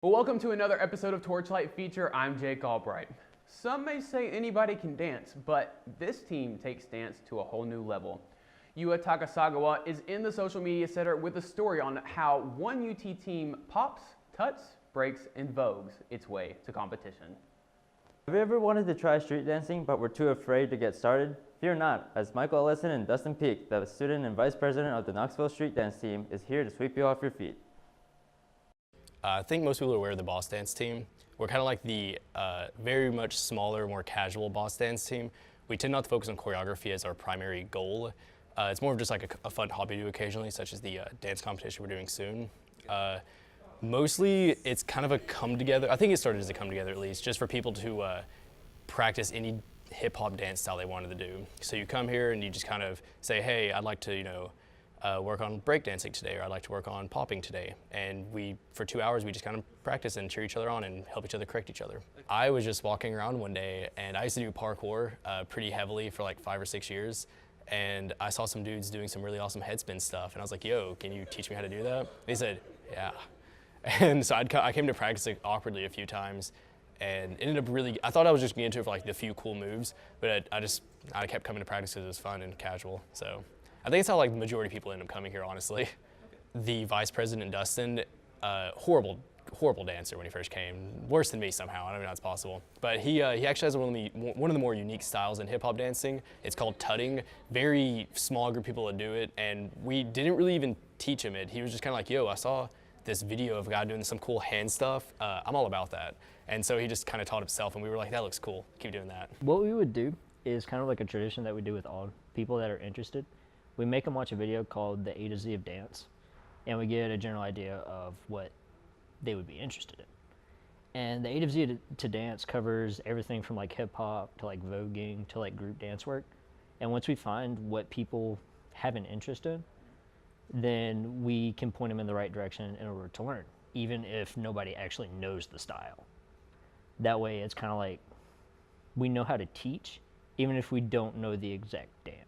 Well, welcome to another episode of TorchLight Feature. I'm Jake Albright. Some may say anybody can dance, but this team takes dance to a whole new level. Yua Takasagawa is in the social media center with a story on how one UT team pops, tuts, breaks, and vogues its way to competition. Have you ever wanted to try street dancing but were too afraid to get started? Fear not, as Michael Ellison and Dustin Peak, the student and vice president of the Knoxville street dance team, is here to sweep you off your feet. I think most people are aware of the boss dance team. We're kind of like the very much smaller, more casual boss dance team. We tend not to focus on choreography as our primary goal. It's more of just like a fun hobby to do occasionally, such as the dance competition we're doing soon. Mostly, it's kind of a come together. I think it started as a come together at least, just for people to practice any hip hop dance style they wanted to do. So you come here and you just kind of say, hey, I'd like to, work on breakdancing today, or I'd like to work on popping today. And for 2 hours, we just kind of practice and cheer each other on and help each other correct each other. I was just walking around one day, and I used to do parkour pretty heavily for like 5 or 6 years. And I saw some dudes doing some really awesome headspin stuff. And I was like, yo, can you teach me how to do that? They said, yeah. And so I came to practice it awkwardly a few times. And ended up I thought I was just getting into it for like the few cool moves, but I kept coming to practice because it was fun and casual. So I think it's how like the majority of people end up coming here, honestly. The vice president, Dustin, horrible dancer when he first came. Worse than me somehow, I don't know how it's possible. But he actually has one of the more unique styles in hip hop dancing. It's called tutting. Very small group of people that do it, and we didn't really even teach him it. He was just kind of like, yo, I saw this video of a guy doing some cool hand stuff. I'm all about that. And so he just kind of taught himself, and we were like, that looks cool, keep doing that. What we would do is kind of like a tradition that we do with all people that are interested. We make them watch a video called The A to Z of Dance, and we get a general idea of what they would be interested in. And the A to Z to dance covers everything from like hip hop to like voguing to like group dance work. And once we find what people have an interest in, then we can point them in the right direction in order to learn, even if nobody actually knows the style. That way it's kind of like we know how to teach, even if we don't know the exact dance.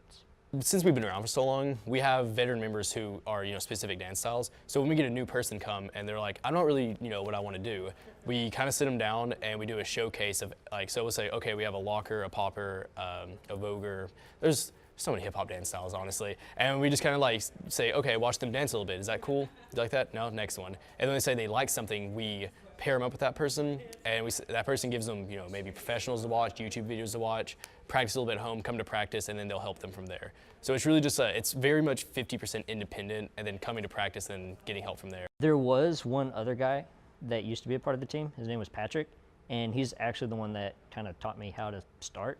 Since we've been around for so long, we have veteran members who are, specific dance styles. So when we get a new person come and they're like, I'm not really, what I want to do, we kind of sit them down and we do a showcase of like, so we'll say, okay, we have a locker, a popper, a voguer. There's so many hip hop dance styles, honestly. And we just kind of like say, okay, watch them dance a little bit. Is that cool? You like that? No, next one. And then they say they like something, we pair them up with that person, and that person gives them, maybe professionals to watch, YouTube videos to watch, practice a little bit at home, come to practice, and then they'll help them from there. So it's really just it's very much 50% independent, and then coming to practice and getting help from there. There was one other guy that used to be a part of the team. His name was Patrick, and he's actually the one that kind of taught me how to start.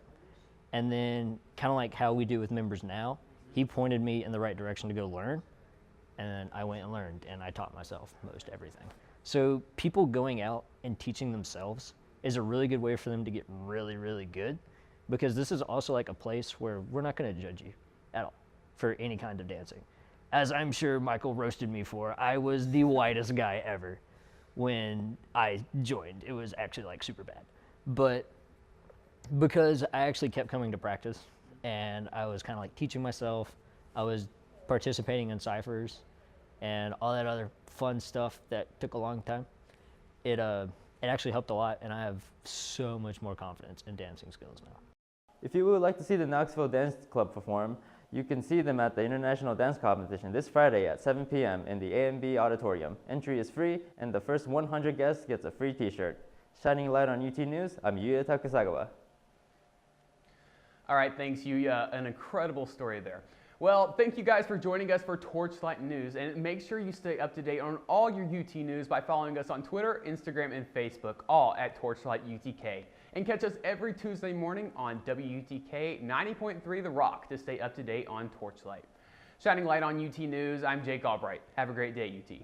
And then kind of like how we do with members now, he pointed me in the right direction to go learn, and then I went and learned, and I taught myself most everything. So people going out and teaching themselves is a really good way for them to get really, really good, because this is also like a place where we're not going to judge you at all for any kind of dancing. As I'm sure Michael roasted me for, I was the whitest guy ever when I joined. It was actually like super bad. But because I actually kept coming to practice and I was kind of like teaching myself, I was participating in ciphers and all that other fun stuff that took a long time, it actually helped a lot, and I have so much more confidence in dancing skills now. If you would like to see the Knoxville Dance Club perform, you can see them at the International Dance Competition this Friday at 7 p.m. in the A&B Auditorium. Entry is free, and the first 100 guests gets a free t-shirt. Shining light on UT News, I'm Yua Takasagawa. All right, thanks, Yuya. An incredible story there. Well, thank you guys for joining us for TorchLight News, and make sure you stay up to date on all your UT news by following us on Twitter, Instagram, and Facebook, all at TorchLight UTK. And catch us every Tuesday morning on WUTK 90.3 The Rock to stay up to date on TorchLight. Shining light on UT News, I'm Jake Albright. Have a great day, UT.